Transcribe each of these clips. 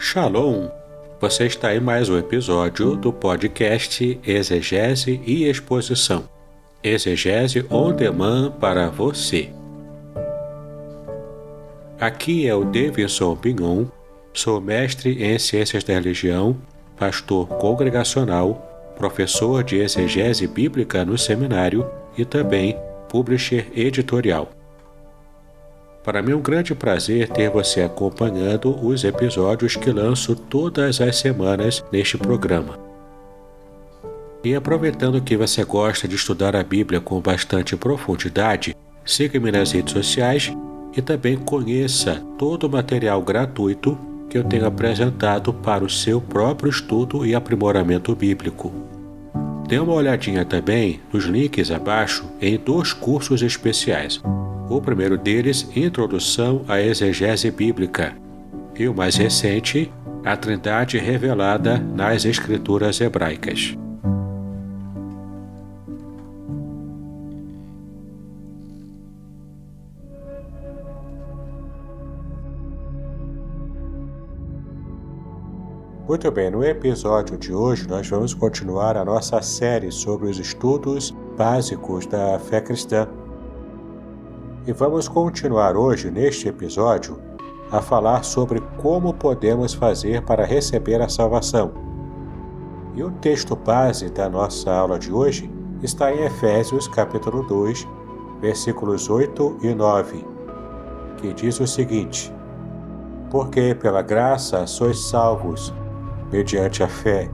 Shalom! Você está em mais um episódio do podcast Exegese e Exposição. Exegese on demand para você. Aqui é o Davidson Pignon, sou mestre em Ciências da Religião, pastor congregacional, professor de exegese bíblica no seminário e também publisher editorial. Para mim é um grande prazer ter você acompanhando os episódios que lanço todas as semanas neste programa. E aproveitando que você gosta de estudar a Bíblia com bastante profundidade, siga-me nas redes sociais e também conheça todo o material gratuito que eu tenho apresentado para o seu próprio estudo e aprimoramento bíblico. Dê uma olhadinha também nos links abaixo em 2 cursos especiais. O primeiro deles, Introdução à Exegese Bíblica, e o mais recente, A Trindade Revelada nas Escrituras Hebraicas. Muito bem, no episódio de hoje nós vamos continuar a nossa série sobre os estudos básicos da fé cristã. E vamos continuar hoje, neste episódio, a falar sobre como podemos fazer para receber a salvação. E o texto base da nossa aula de hoje está em Efésios capítulo 2, versículos 8 e 9, que diz o seguinte: Porque pela graça sois salvos, mediante a fé,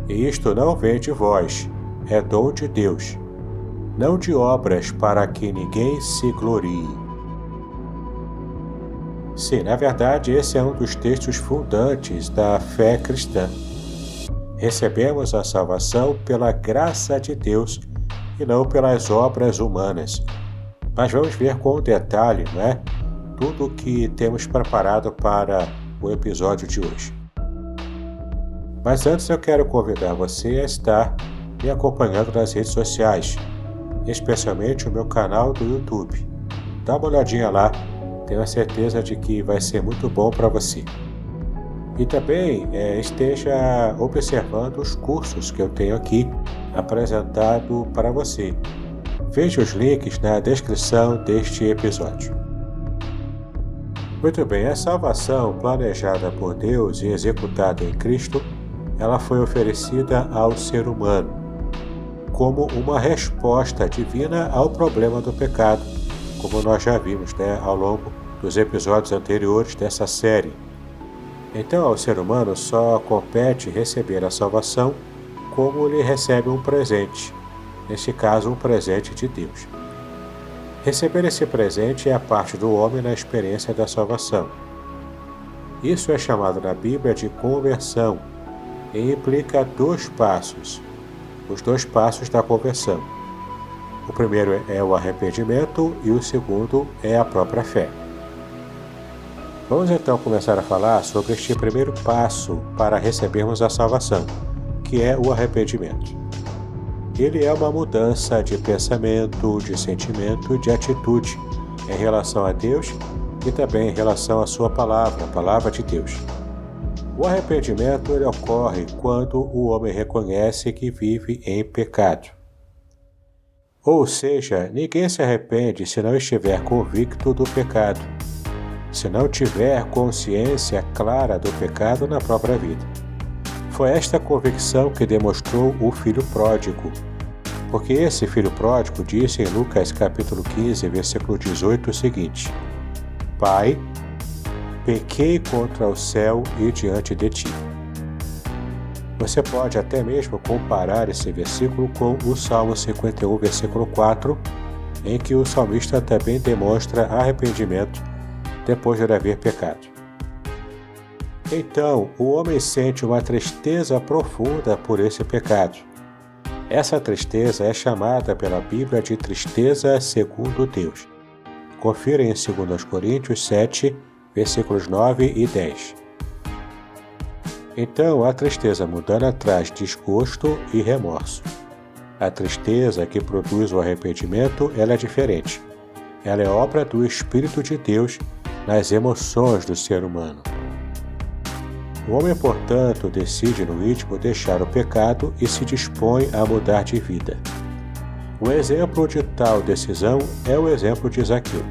e isto não vem de vós, é dom de Deus, não de obras para que ninguém se glorie. Sim, na verdade, esse é um dos textos fundantes da fé cristã. Recebemos a salvação pela graça de Deus e não pelas obras humanas. Mas vamos ver com detalhe, não é? Tudo o que temos preparado para o episódio de hoje. Mas antes eu quero convidar você a estar me acompanhando nas redes sociais, especialmente o meu canal do YouTube. Dá uma olhadinha lá, tenho a certeza de que vai ser muito bom para você. E também esteja observando os cursos que eu tenho aqui apresentado para você. Veja os links na descrição deste episódio. Muito bem, a salvação planejada por Deus e executada em Cristo, ela foi oferecida ao ser humano como uma resposta divina ao problema do pecado, como nós já vimos, ao longo dos episódios anteriores dessa série. Então, ao ser humano só compete receber a salvação como ele recebe um presente, neste caso, um presente de Deus. Receber esse presente é a parte do homem na experiência da salvação. Isso é chamado na Bíblia de conversão e implica 2 passos. Os 2 passos da conversão. O primeiro é o arrependimento e o segundo é a própria fé. Vamos então começar a falar sobre este primeiro passo para recebermos a salvação, que é o arrependimento. Ele é uma mudança de pensamento, de sentimento e de atitude em relação a Deus e também em relação à sua palavra, a palavra de Deus. O arrependimento ele ocorre quando o homem reconhece que vive em pecado. Ou seja, ninguém se arrepende se não estiver convicto do pecado, se não tiver consciência clara do pecado na própria vida. Foi esta convicção que demonstrou o filho pródigo, porque esse filho pródigo disse em Lucas capítulo 15, versículo 18 o seguinte: Pai, pequei contra o céu e diante de ti. Você pode até mesmo comparar esse versículo com o Salmo 51, versículo 4, em que o salmista também demonstra arrependimento depois de haver pecado. Então, o homem sente uma tristeza profunda por esse pecado. Essa tristeza é chamada pela Bíblia de tristeza segundo Deus. Confira em 2 Coríntios 7, versículos 9 e 10. Então, a tristeza mundana traz desgosto e remorso. A tristeza que produz o arrependimento, ela é diferente. Ela é obra do Espírito de Deus nas emoções do ser humano. O homem, portanto, decide no íntimo deixar o pecado e se dispõe a mudar de vida. Um exemplo de tal decisão é o exemplo de Zaqueu.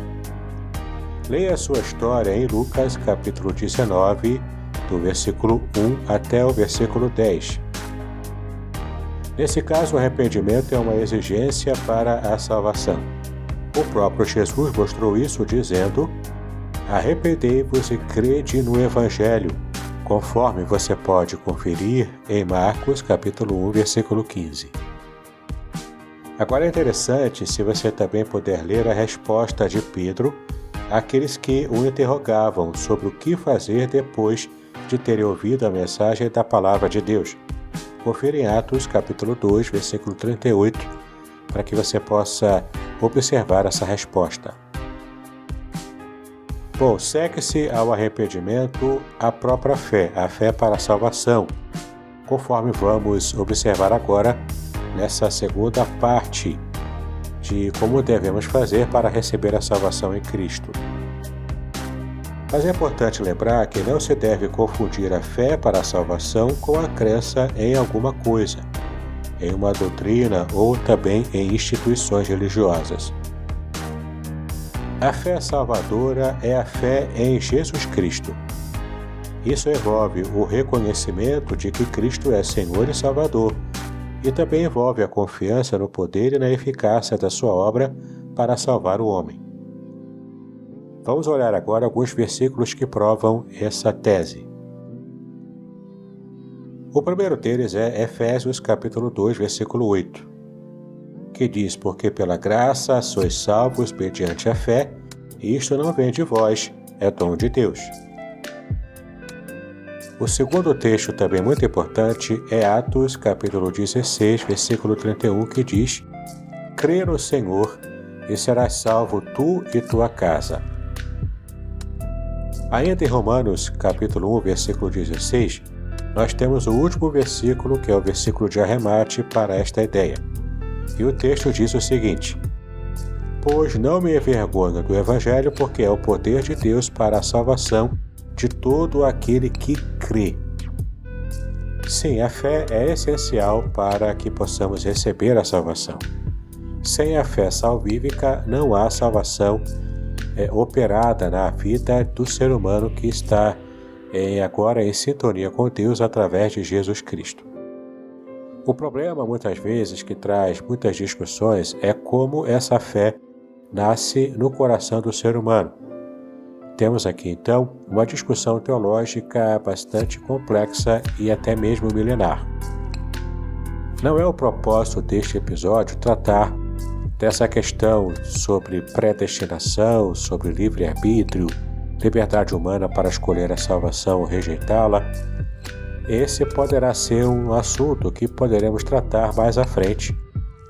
Leia a sua história em Lucas capítulo 19, do versículo 1 até o versículo 10. Nesse caso, o arrependimento é uma exigência para a salvação. O próprio Jesus mostrou isso dizendo: arrependei-vos e crede no Evangelho, conforme você pode conferir em Marcos capítulo 1, versículo 15. Agora é interessante se você também puder ler a resposta de Pedro àqueles que o interrogavam sobre o que fazer depois de terem ouvido a mensagem da palavra de Deus. Confira em Atos capítulo 2, versículo 38, para que você possa observar essa resposta. Bom, segue-se ao arrependimento a própria fé, a fé para a salvação, conforme vamos observar agora nessa segunda parte de como devemos fazer para receber a salvação em Cristo. Mas é importante lembrar que não se deve confundir a fé para a salvação com a crença em alguma coisa, em uma doutrina ou também em instituições religiosas. A fé salvadora é a fé em Jesus Cristo. Isso envolve o reconhecimento de que Cristo é Senhor e Salvador, e também envolve a confiança no poder e na eficácia da sua obra para salvar o homem. Vamos olhar agora alguns versículos que provam essa tese. O primeiro deles é Efésios capítulo 2, versículo 8, que diz: porque pela graça sois salvos mediante a fé, e isto não vem de vós, é dom de Deus. O segundo texto, também muito importante, é Atos capítulo 16, versículo 31, que diz: crê no Senhor, e serás salvo tu e tua casa. Ainda em Romanos capítulo 1, versículo 16, nós temos o último versículo, que é o versículo de arremate para esta ideia. E o texto diz o seguinte: pois não me envergonho do Evangelho, porque é o poder de Deus para a salvação de todo aquele que crê. Sim, a fé é essencial para que possamos receber a salvação. Sem a fé salvífica, não há salvação operada na vida do ser humano que está agora em sintonia com Deus através de Jesus Cristo. O problema, muitas vezes, que traz muitas discussões é como essa fé nasce no coração do ser humano. Temos aqui, então, uma discussão teológica bastante complexa e até mesmo milenar. Não é o propósito deste episódio tratar dessa questão sobre predestinação, sobre livre-arbítrio, liberdade humana para escolher a salvação ou rejeitá-la. Esse poderá ser um assunto que poderemos tratar mais à frente,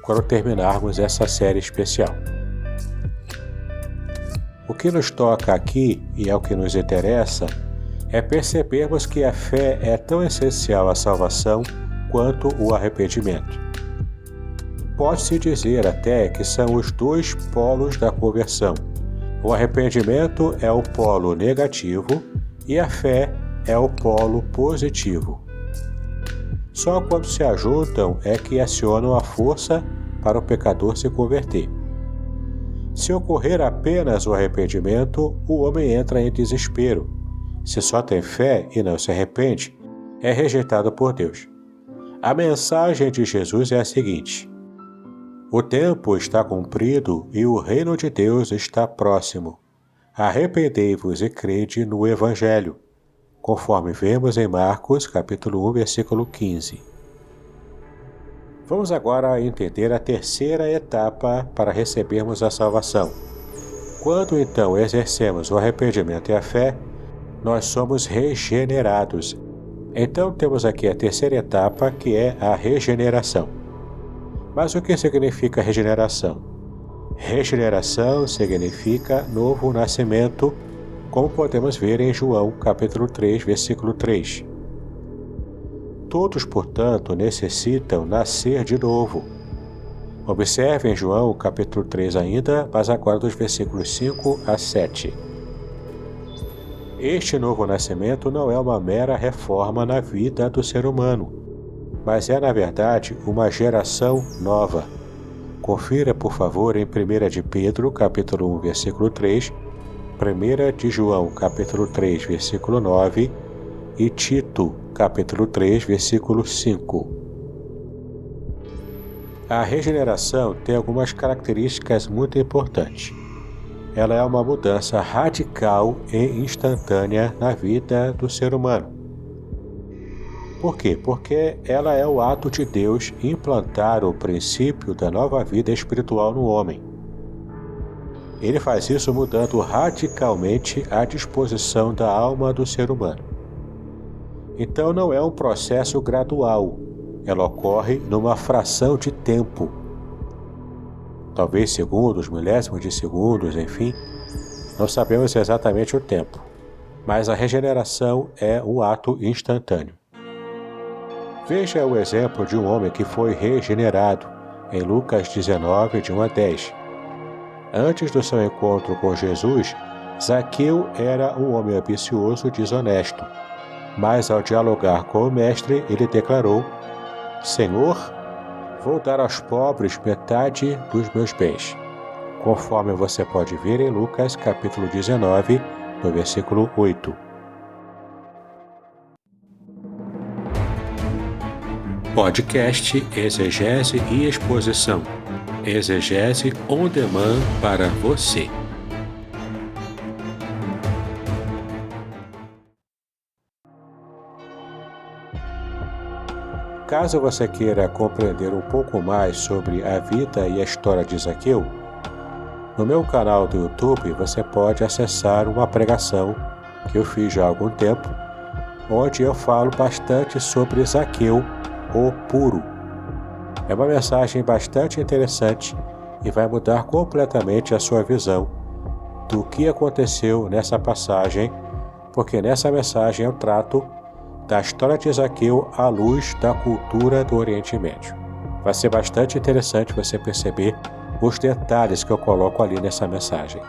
quando terminarmos essa série especial. O que nos toca aqui, e é o que nos interessa, é percebermos que a fé é tão essencial à salvação quanto o arrependimento. Pode-se dizer até que são os dois polos da conversão. O arrependimento é o polo negativo e a fé é o polo positivo. Só quando se ajuntam é que acionam a força para o pecador se converter. Se ocorrer apenas o arrependimento, o homem entra em desespero. Se só tem fé e não se arrepende, é rejeitado por Deus. A mensagem de Jesus é a seguinte: o tempo está cumprido e o reino de Deus está próximo. Arrependei-vos e crede no Evangelho, conforme vemos em Marcos capítulo 1, versículo 15. Vamos agora entender a terceira etapa para recebermos a salvação. Quando então exercemos o arrependimento e a fé, nós somos regenerados. Então temos aqui a terceira etapa, que é a regeneração. Mas o que significa regeneração? Regeneração significa novo nascimento, como podemos ver em João capítulo 3, versículo 3. Todos, portanto, necessitam nascer de novo. Observe em João capítulo 3 ainda, mas agora dos versículos 5 a 7. Este novo nascimento não é uma mera reforma na vida do ser humano, mas é, na verdade, uma geração nova. Confira, por favor, em 1 de Pedro, capítulo 1, versículo 3, 1 de João, capítulo 3, versículo 9 e Tito, capítulo 3, versículo 5. A regeneração tem algumas características muito importantes. Ela é uma mudança radical e instantânea na vida do ser humano. Por quê? Porque ela é o ato de Deus implantar o princípio da nova vida espiritual no homem. Ele faz isso mudando radicalmente a disposição da alma do ser humano. Então não é um processo gradual, ela ocorre numa fração de tempo. Talvez segundos, milésimos de segundos, enfim, não sabemos exatamente o tempo, mas a regeneração é um ato instantâneo. Veja o exemplo de um homem que foi regenerado em Lucas 19, de 1 a 10. Antes do seu encontro com Jesus, Zaqueu era um homem ambicioso e desonesto, mas ao dialogar com o mestre, ele declarou: Senhor, vou dar aos pobres metade dos meus bens, conforme você pode ver em Lucas capítulo 19, no versículo 8. Podcast Exegese e Exposição. Exegese on demand para você. Caso você queira compreender um pouco mais sobre a vida e a história de Zaqueu, no meu canal do YouTube você pode acessar uma pregação que eu fiz já há algum tempo, onde eu falo bastante sobre Zaqueu, o Puro. É uma mensagem bastante interessante e vai mudar completamente a sua visão do que aconteceu nessa passagem, porque nessa mensagem eu trato da história de Zaqueu à luz da cultura do Oriente Médio. Vai ser bastante interessante você perceber os detalhes que eu coloco ali nessa mensagem.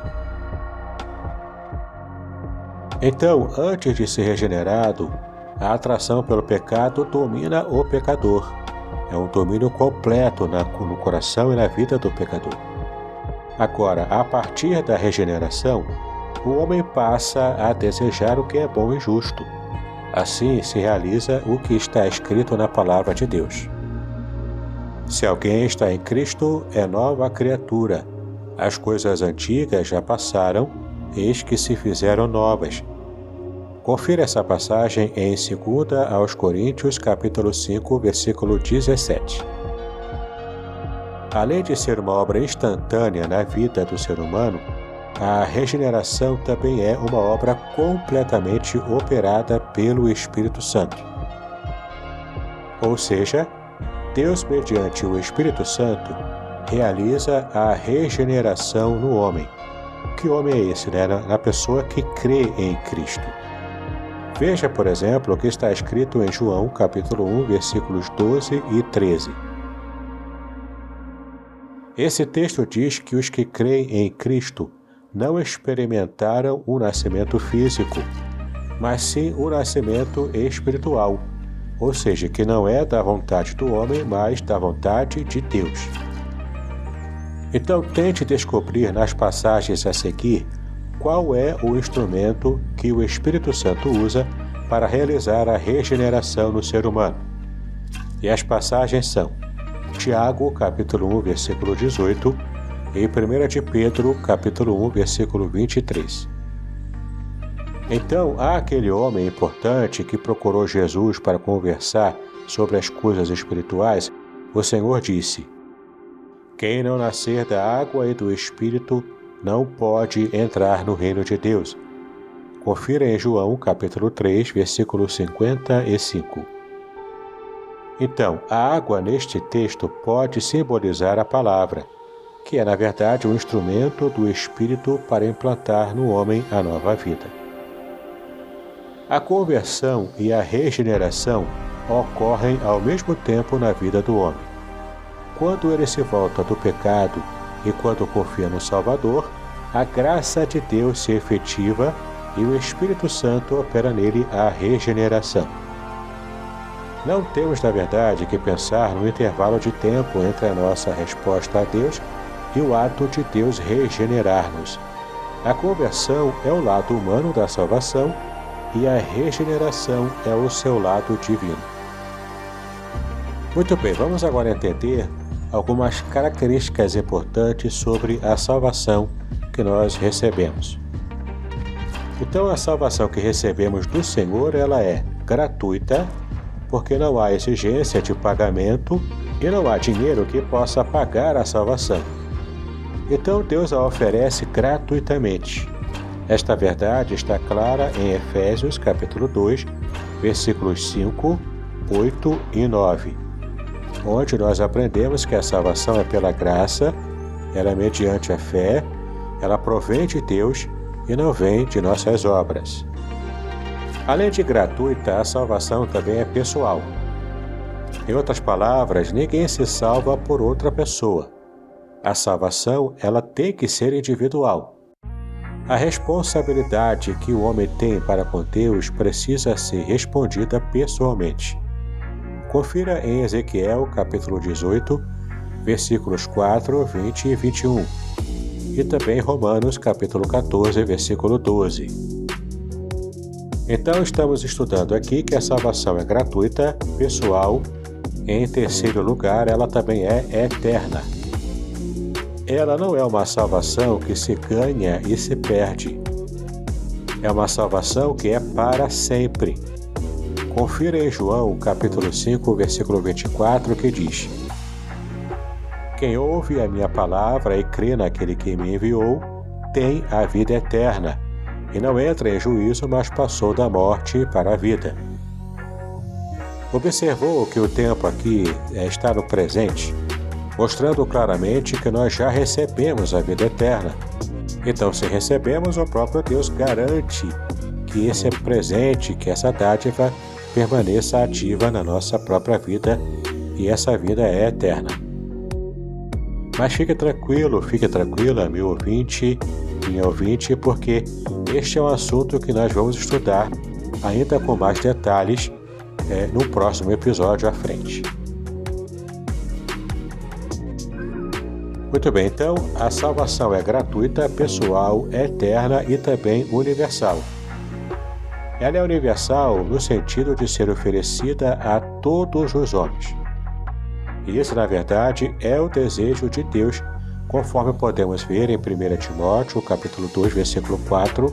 Então, antes de ser regenerado, a atração pelo pecado domina o pecador. É um domínio completo no coração e na vida do pecador. Agora, a partir da regeneração, o homem passa a desejar o que é bom e justo. Assim se realiza o que está escrito na palavra de Deus. Se alguém está em Cristo, é nova criatura. As coisas antigas já passaram, eis que se fizeram novas. Confira essa passagem em 2 aos Coríntios, capítulo 5, versículo 17. Além de ser uma obra instantânea na vida do ser humano, a regeneração também é uma obra completamente operada pelo Espírito Santo. Ou seja, Deus, mediante o Espírito Santo, realiza a regeneração no homem. Que homem é esse, né? Na pessoa que crê em Cristo. Veja, por exemplo, o que está escrito em João, capítulo 1, versículos 12 e 13. Esse texto diz que os que creem em Cristo não experimentaram o nascimento físico, mas sim o nascimento espiritual, ou seja, que não é da vontade do homem, mas da vontade de Deus. Então tente descobrir nas passagens a seguir qual é o instrumento que o Espírito Santo usa para realizar a regeneração no ser humano. E as passagens são Tiago, capítulo 1, versículo 18, e 1 de Pedro, capítulo 1, versículo 23. Então, há aquele homem importante que procurou Jesus para conversar sobre as coisas espirituais. O Senhor disse: Quem não nascer da água e do Espírito não pode entrar no reino de Deus. Confira em João, capítulo 3, versículo 55. Então, a água neste texto pode simbolizar a palavra, que é, na verdade, um instrumento do Espírito para implantar no homem a nova vida. A conversão e a regeneração ocorrem ao mesmo tempo na vida do homem. Quando ele se volta do pecado e quando confia no Salvador, a graça de Deus se efetiva e o Espírito Santo opera nele a regeneração. Não temos, na verdade, que pensar no intervalo de tempo entre a nossa resposta a Deus e o ato de Deus regenerar-nos. A conversão é o lado humano da salvação e a regeneração é o seu lado divino. Muito bem, vamos agora entender algumas características importantes sobre a salvação que nós recebemos. Então, a salvação que recebemos do Senhor, ela é gratuita, porque não há exigência de pagamento e não há dinheiro que possa pagar a salvação. Então, Deus a oferece gratuitamente. Esta verdade está clara em Efésios capítulo 2, versículos 5, 8 e 9, onde nós aprendemos que a salvação é pela graça, ela é mediante a fé, ela provém de Deus e não vem de nossas obras. Além de gratuita, a salvação também é pessoal. Em outras palavras, ninguém se salva por outra pessoa. A salvação, ela tem que ser individual. A responsabilidade que o homem tem para com Deus precisa ser respondida pessoalmente. Confira em Ezequiel, capítulo 18, versículos 4, 20 e 21. E também Romanos, capítulo 14, versículo 12. Então, estamos estudando aqui que a salvação é gratuita, pessoal. Em terceiro lugar, ela também é eterna. Ela não é uma salvação que se ganha e se perde. É uma salvação que é para sempre. Confira em João, capítulo 5, versículo 24, que diz: Quem ouve a minha palavra e crê naquele que me enviou, tem a vida eterna, e não entra em juízo, mas passou da morte para a vida. Observou que o tempo aqui está no presente, mostrando claramente que nós já recebemos a vida eterna. Então, se recebemos, o próprio Deus garante que esse presente, que essa dádiva permaneça ativa na nossa própria vida, e essa vida é eterna. Mas fique tranquilo, fique tranquila, meu ouvinte, minha ouvinte, porque este é um assunto que nós vamos estudar ainda com mais detalhes no próximo episódio à frente. Muito bem, então, a salvação é gratuita, pessoal, eterna e também universal. Ela é universal no sentido de ser oferecida a todos os homens. E isso, na verdade, é o desejo de Deus, conforme podemos ver em 1 Timóteo, capítulo 2, versículo 4,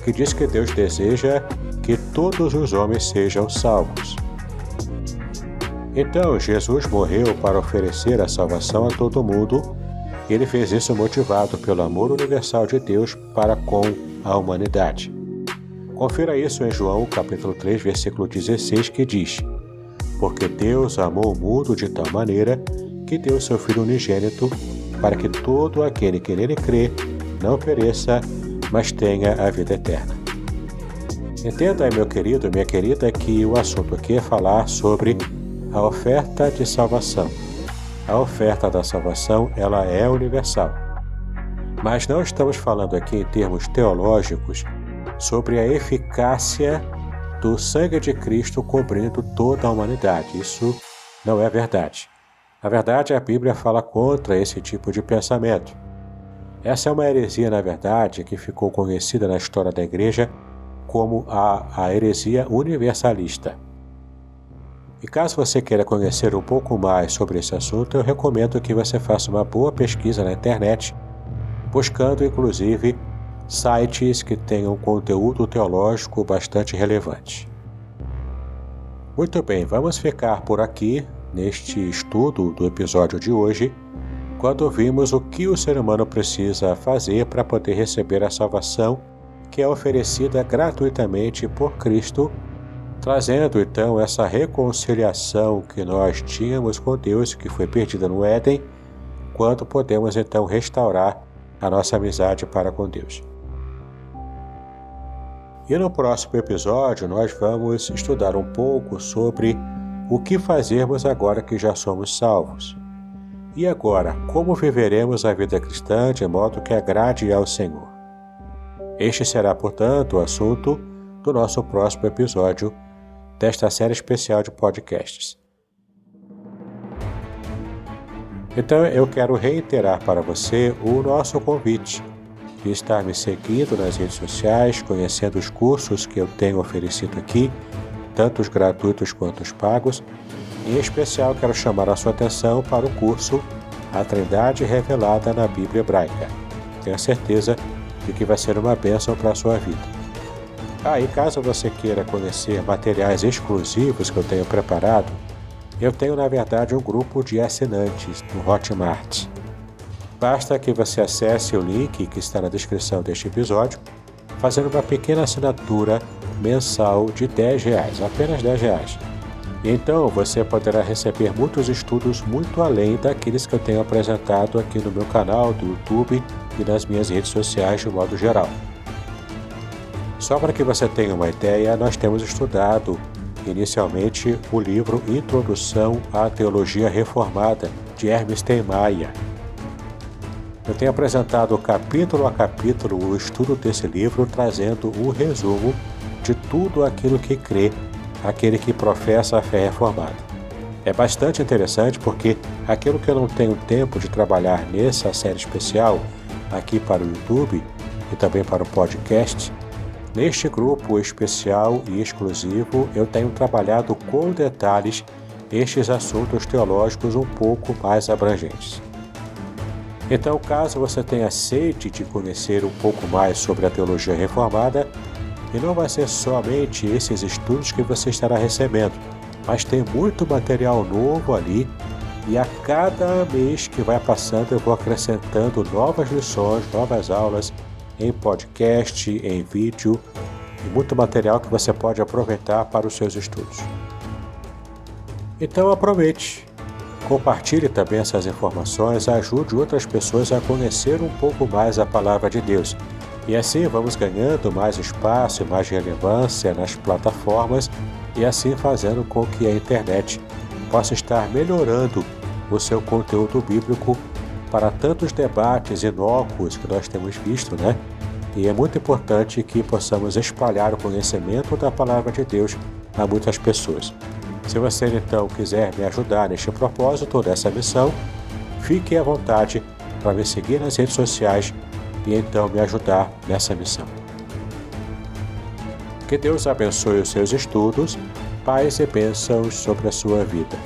que diz que Deus deseja que todos os homens sejam salvos. Então, Jesus morreu para oferecer a salvação a todo mundo. Ele fez isso motivado pelo amor universal de Deus para com a humanidade. Confira isso em João, capítulo 3, versículo 16, que diz: Porque Deus amou o mundo de tal maneira que deu seu Filho unigênito, para que todo aquele que nele crê não pereça, mas tenha a vida eterna. Entenda aí, meu querido, minha querida, que o assunto aqui é falar sobre a oferta de salvação. A oferta da salvação, ela é universal. Mas não estamos falando aqui em termos teológicos sobre a eficácia do sangue de Cristo cobrindo toda a humanidade. Isso não é verdade. Na verdade, a Bíblia fala contra esse tipo de pensamento. Essa é uma heresia, na verdade, que ficou conhecida na história da Igreja como a heresia universalista. E caso você queira conhecer um pouco mais sobre esse assunto, eu recomendo que você faça uma boa pesquisa na internet, buscando inclusive sites que tenham conteúdo teológico bastante relevante. Muito bem, vamos ficar por aqui neste estudo do episódio de hoje, quando vimos o que o ser humano precisa fazer para poder receber a salvação que é oferecida gratuitamente por Cristo, trazendo então essa reconciliação que nós tínhamos com Deus, que foi perdida no Éden, quando podemos então restaurar a nossa amizade para com Deus. E no próximo episódio nós vamos estudar um pouco sobre o que fazermos agora que já somos salvos. E agora, como viveremos a vida cristã de modo que agrade ao Senhor? Este será, portanto, o assunto do nosso próximo episódio desta série especial de podcasts. Então eu quero reiterar para você o nosso convite de estar me seguindo nas redes sociais, conhecendo os cursos que eu tenho oferecido aqui, tanto os gratuitos quanto os pagos. Em especial, quero chamar a sua atenção para o curso A Trindade Revelada na Bíblia Hebraica. Tenho certeza de que vai ser uma bênção para a sua vida. E caso você queira conhecer materiais exclusivos que eu tenho preparado, eu tenho, na verdade, um grupo de assinantes no Hotmart. Basta que você acesse o link que está na descrição deste episódio, fazendo uma pequena assinatura mensal de R$10, apenas R$10. E então você poderá receber muitos estudos muito além daqueles que eu tenho apresentado aqui no meu canal do YouTube e nas minhas redes sociais de modo geral. Só para que você tenha uma ideia, nós temos estudado inicialmente o livro Introdução à Teologia Reformada, de Hermes Steinmeier. Eu tenho apresentado capítulo a capítulo o estudo desse livro, trazendo um resumo de tudo aquilo que crê aquele que professa a fé reformada. É bastante interessante porque aquilo que eu não tenho tempo de trabalhar nessa série especial, aqui para o YouTube e também para o podcast, neste grupo especial e exclusivo eu tenho trabalhado com detalhes estes assuntos teológicos um pouco mais abrangentes. Então, caso você tenha sede de conhecer um pouco mais sobre a teologia reformada, e não vai ser somente esses estudos que você estará recebendo, mas tem muito material novo ali, e a cada mês que vai passando eu vou acrescentando novas lições, novas aulas em podcast, em vídeo, e muito material que você pode aproveitar para os seus estudos. Então aproveite! Compartilhe também essas informações, ajude outras pessoas a conhecer um pouco mais a Palavra de Deus. E assim vamos ganhando mais espaço e mais relevância nas plataformas e assim fazendo com que a internet possa estar melhorando o seu conteúdo bíblico para tantos debates inócuos que nós temos visto, né? E é muito importante que possamos espalhar o conhecimento da Palavra de Deus a muitas pessoas. Se você então quiser me ajudar neste propósito, dessa missão, fique à vontade para me seguir nas redes sociais e então me ajudar nessa missão. Que Deus abençoe os seus estudos, paz e bênçãos sobre a sua vida.